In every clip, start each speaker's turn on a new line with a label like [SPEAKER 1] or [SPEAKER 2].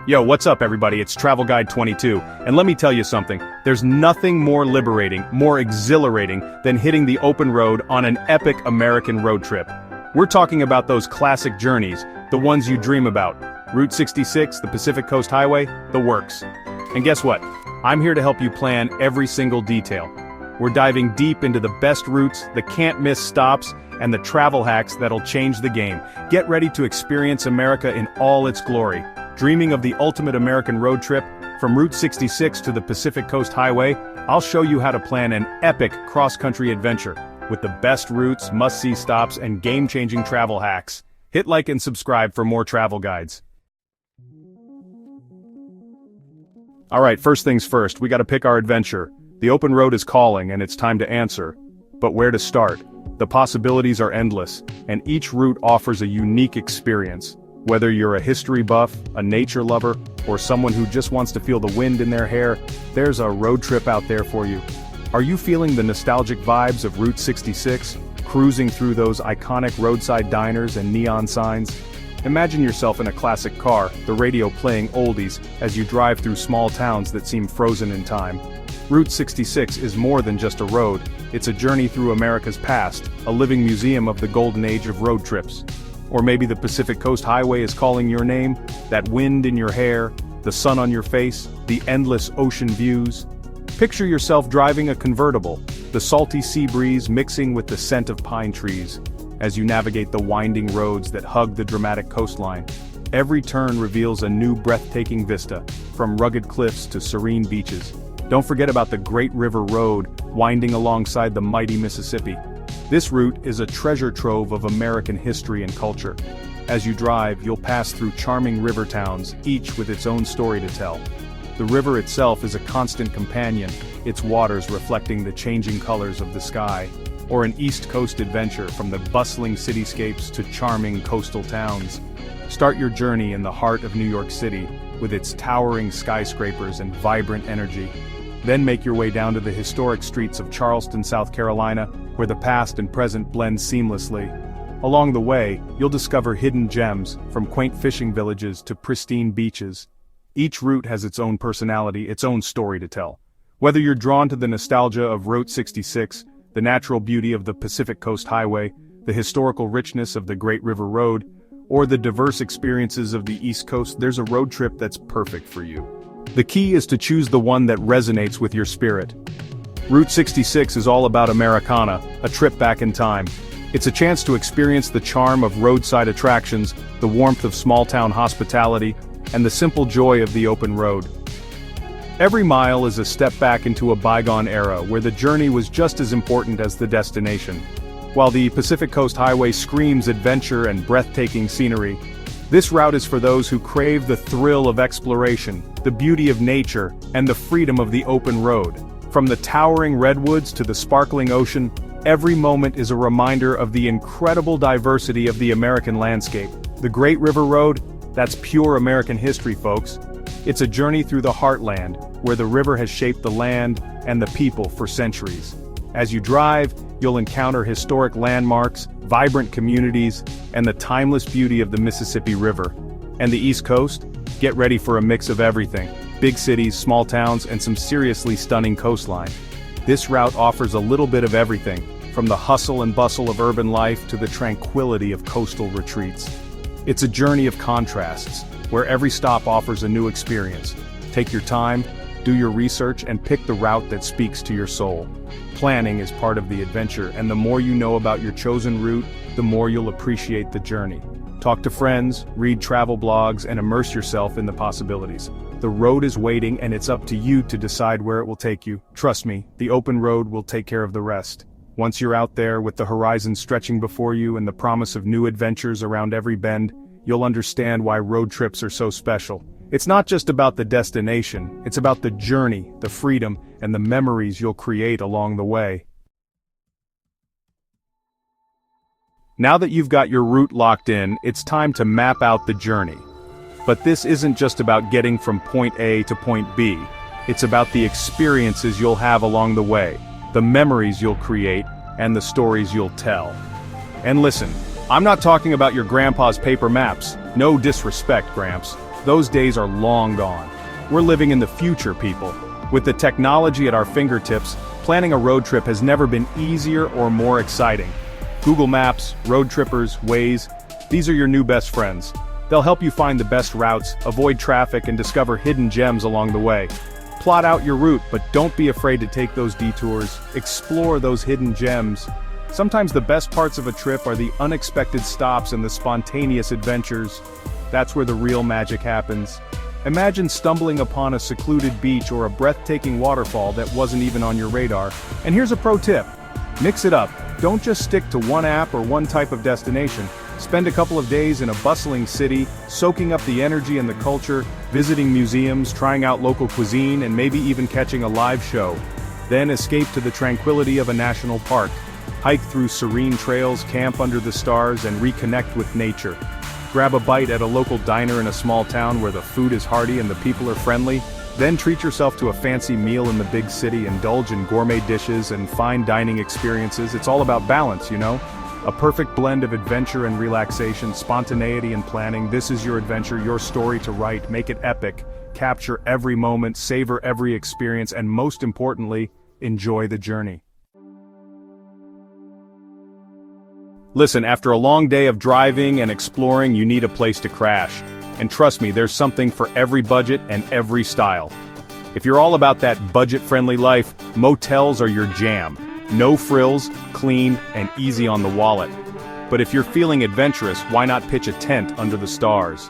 [SPEAKER 1] Yo, what's up everybody, it's Travel Guide 22, and let me tell you something, there's nothing more liberating, more exhilarating, than hitting the open road on an epic American road trip. We're talking about those classic journeys, the ones you dream about. Route 66, the Pacific Coast Highway, the works. And guess what? I'm here to help you plan every single detail. We're diving deep into the best routes, the can't-miss stops, and the travel hacks that'll change the game. Get ready to experience America in all its glory. Dreaming of the ultimate American road trip? From Route 66 to the Pacific Coast Highway, I'll show you how to plan an epic cross-country adventure with the best routes, must-see stops, and game-changing travel hacks. Hit like and subscribe for more travel guides. Alright, first things first, we gotta pick our adventure. The open road is calling and it's time to answer. But where to start? The possibilities are endless, and each route offers a unique experience. Whether you're a history buff, a nature lover, or someone who just wants to feel the wind in their hair, there's a road trip out there for you. Are you feeling the nostalgic vibes of Route 66, cruising through those iconic roadside diners and neon signs? Imagine yourself in a classic car, the radio playing oldies, as you drive through small towns that seem frozen in time. Route 66 is more than just a road, it's a journey through America's past, a living museum of the golden age of road trips. Or maybe the Pacific Coast Highway is calling your name, that wind in your hair, the sun on your face, the endless ocean views. Picture yourself driving a convertible, the salty sea breeze mixing with the scent of pine trees, as you navigate the winding roads that hug the dramatic coastline. Every turn reveals a new breathtaking vista, from rugged cliffs to serene beaches. Don't forget about the Great River Road, winding alongside the mighty Mississippi. This route is a treasure trove of American history and culture. As you drive, you'll pass through charming river towns, each with its own story to tell. The river itself is a constant companion, its waters reflecting the changing colors of the sky. Or an East Coast adventure from the bustling cityscapes to charming coastal towns. Start your journey in the heart of New York City, with its towering skyscrapers and vibrant energy. Then make your way down to the historic streets of Charleston, South Carolina, where the past and present blend seamlessly. Along the way, you'll discover hidden gems, from quaint fishing villages to pristine beaches. Each route has its own personality, its own story to tell. Whether you're drawn to the nostalgia of Route 66, the natural beauty of the Pacific Coast Highway, the historical richness of the Great River Road, or the diverse experiences of the East Coast, there's a road trip that's perfect for you. The key is to choose the one that resonates with your spirit. Route 66 is all about Americana, a trip back in time. It's a chance to experience the charm of roadside attractions, the warmth of small-town hospitality, and the simple joy of the open road. Every mile is a step back into a bygone era where the journey was just as important as the destination. While the Pacific Coast Highway screams adventure and breathtaking scenery, this route is for those who crave the thrill of exploration, the beauty of nature, and the freedom of the open road. From the towering redwoods to the sparkling ocean, every moment is a reminder of the incredible diversity of the American landscape. The Great River Road? That's pure American history, folks. It's a journey through the heartland, where the river has shaped the land and the people for centuries. As you drive, you'll encounter historic landmarks, vibrant communities, and the timeless beauty of the Mississippi River. And the East Coast? Get ready for a mix of everything. Big cities, small towns, and some seriously stunning coastline. This route offers a little bit of everything, from the hustle and bustle of urban life to the tranquility of coastal retreats. It's a journey of contrasts, where every stop offers a new experience. Take your time, do your research, and pick the route that speaks to your soul. Planning is part of the adventure, and the more you know about your chosen route, the more you'll appreciate the journey. Talk to friends, read travel blogs, and immerse yourself in the possibilities. The road is waiting, and it's up to you to decide where it will take you. Trust me, the open road will take care of the rest. Once you're out there with the horizon stretching before you and the promise of new adventures around every bend, you'll understand why road trips are so special. It's not just about the destination, it's about the journey, the freedom, and the memories you'll create along the way. Now that you've got your route locked in, it's time to map out the journey. But this isn't just about getting from point A to point B. It's about the experiences you'll have along the way, the memories you'll create, and the stories you'll tell. And listen, I'm not talking about your grandpa's paper maps. No disrespect, Gramps. Those days are long gone. We're living in the future, people. With the technology at our fingertips, planning a road trip has never been easier or more exciting. Google Maps, Road Trippers, Waze, these are your new best friends. They'll help you find the best routes, avoid traffic, and discover hidden gems along the way. Plot out your route, but don't be afraid to take those detours. Explore those hidden gems. Sometimes the best parts of a trip are the unexpected stops and the spontaneous adventures. That's where the real magic happens. Imagine stumbling upon a secluded beach or a breathtaking waterfall that wasn't even on your radar. And here's a pro tip. Mix it up. Don't just stick to one app or one type of destination. Spend a couple of days in a bustling city, soaking up the energy and the culture, visiting museums, trying out local cuisine, and maybe even catching a live show. Then escape to the tranquility of a national park. Hike through serene trails, camp under the stars, and reconnect with nature. Grab a bite at a local diner in a small town where the food is hearty and the people are friendly. Then treat yourself to a fancy meal in the big city, indulge in gourmet dishes and fine dining experiences. It's all about balance, you know? A perfect blend of adventure and relaxation, spontaneity and planning. This is your adventure, your story to write. Make it epic. Capture every moment, savor every experience, and most importantly, enjoy the journey. Listen, after a long day of driving and exploring, you need a place to crash. And trust me, there's something for every budget and every style. If you're all about that budget-friendly life, motels are your jam. No frills, clean, and easy on the wallet. But if you're feeling adventurous, why not pitch a tent under the stars?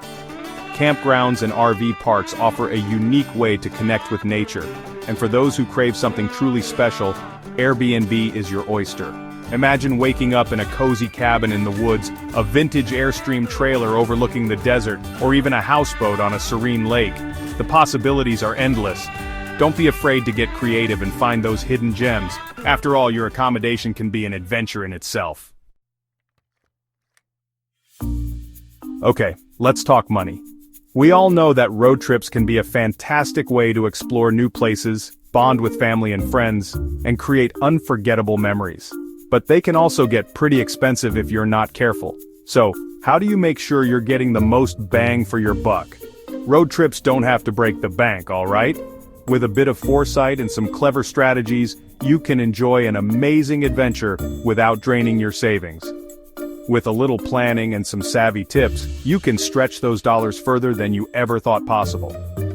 [SPEAKER 1] Campgrounds and RV parks offer a unique way to connect with nature. And for those who crave something truly special, Airbnb is your oyster. Imagine waking up in a cozy cabin in the woods, a vintage Airstream trailer overlooking the desert, or even a houseboat on a serene lake. The possibilities are endless. Don't be afraid to get creative and find those hidden gems. After all, your accommodation can be an adventure in itself. Okay, let's talk money. We all know that road trips can be a fantastic way to explore new places, bond with family and friends, and create unforgettable memories. But they can also get pretty expensive if you're not careful. So, how do you make sure you're getting the most bang for your buck? Road trips don't have to break the bank, all right? With a bit of foresight and some clever strategies, you can enjoy an amazing adventure without draining your savings. With a little planning and some savvy tips, you can stretch those dollars further than you ever thought possible.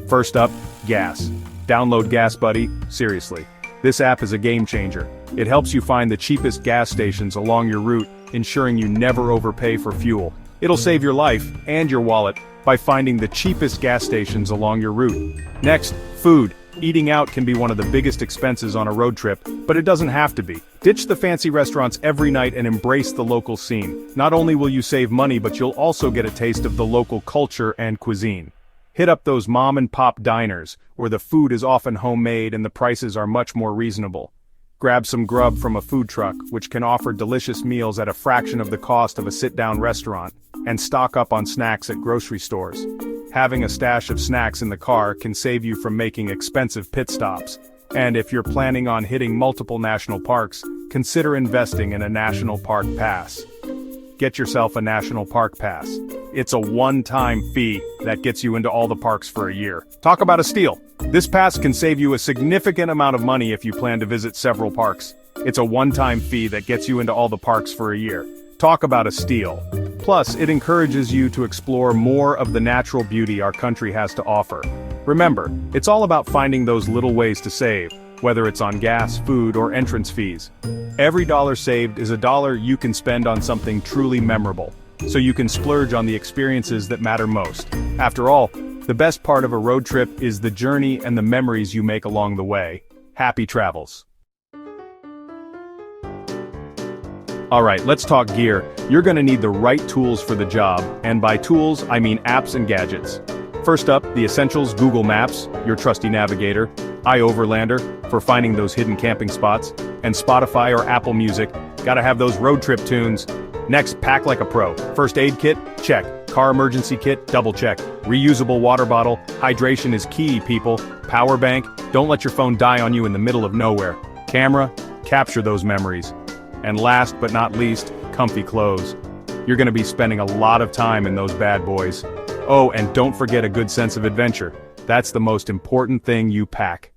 [SPEAKER 1] First up, gas. Download Gas Buddy, seriously. This app is a game changer. It helps you find the cheapest gas stations along your route, ensuring you never overpay for fuel. It'll save your life and your wallet by finding the cheapest gas stations along your route. Next, food. Eating out can be one of the biggest expenses on a road trip, but it doesn't have to be. Ditch the fancy restaurants every night and embrace the local scene. Not only will you save money, but you'll also get a taste of the local culture and cuisine. Hit up those mom-and-pop diners, where the food is often homemade and the prices are much more reasonable. Grab some grub from a food truck, which can offer delicious meals at a fraction of the cost of a sit-down restaurant, and stock up on snacks at grocery stores. Having a stash of snacks in the car can save you from making expensive pit stops. And if you're planning on hitting multiple national parks, consider investing in a national park pass. Get yourself a national park pass. It's a one-time fee that gets you into all the parks for a year. Talk about a steal. This pass can save you a significant amount of money if you plan to visit several parks. It's a one-time fee that gets you into all the parks for a year. Talk about a steal. Plus, it encourages you to explore more of the natural beauty our country has to offer. Remember, it's all about finding those little ways to save, whether it's on gas, food, or entrance fees. Every dollar saved is a dollar you can spend on something truly memorable, so you can splurge on the experiences that matter most. After all, the best part of a road trip is the journey and the memories you make along the way. Happy travels. Alright, let's talk gear. You're gonna need the right tools for the job, and by tools, I mean apps and gadgets. First up, the essentials: Google Maps, your trusty navigator, iOverlander, for finding those hidden camping spots, and Spotify or Apple Music, gotta have those road trip tunes. Next, pack like a pro. First aid kit? Check. Car emergency kit? Double check. Reusable water bottle? Hydration is key, people. Power bank? Don't let your phone die on you in the middle of nowhere. Camera? Capture those memories. And last but not least, comfy clothes. You're gonna be spending a lot of time in those bad boys. Oh, and don't forget a good sense of adventure. That's the most important thing you pack.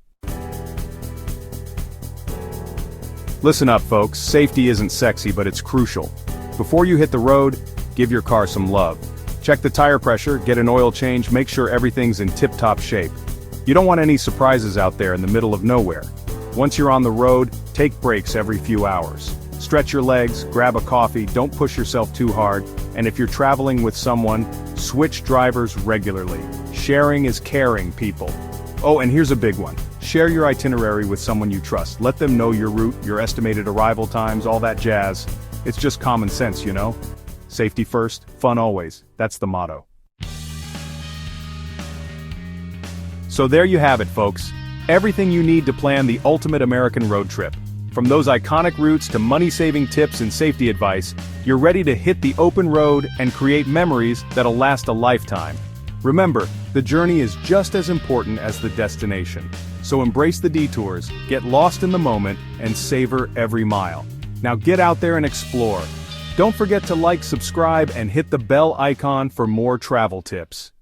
[SPEAKER 1] Listen up, folks, safety isn't sexy, but it's crucial. Before you hit the road, give your car some love. Check the tire pressure, get an oil change, make sure everything's in tip-top shape. You don't want any surprises out there in the middle of nowhere. Once you're on the road, take breaks every few hours. Stretch your legs, grab a coffee, don't push yourself too hard, and if you're traveling with someone, switch drivers regularly. Sharing is caring, people. Oh, and here's a big one. Share your itinerary with someone you trust. Let them know your route, your estimated arrival times, all that jazz. It's just common sense, you know? Safety first, fun always. That's the motto. So there you have it, folks. Everything you need to plan the ultimate American road trip. From those iconic routes to money-saving tips and safety advice, you're ready to hit the open road and create memories that'll last a lifetime. Remember, the journey is just as important as the destination. So embrace the detours, get lost in the moment, and savor every mile. Now get out there and explore. Don't forget to like, subscribe, and hit the bell icon for more travel tips.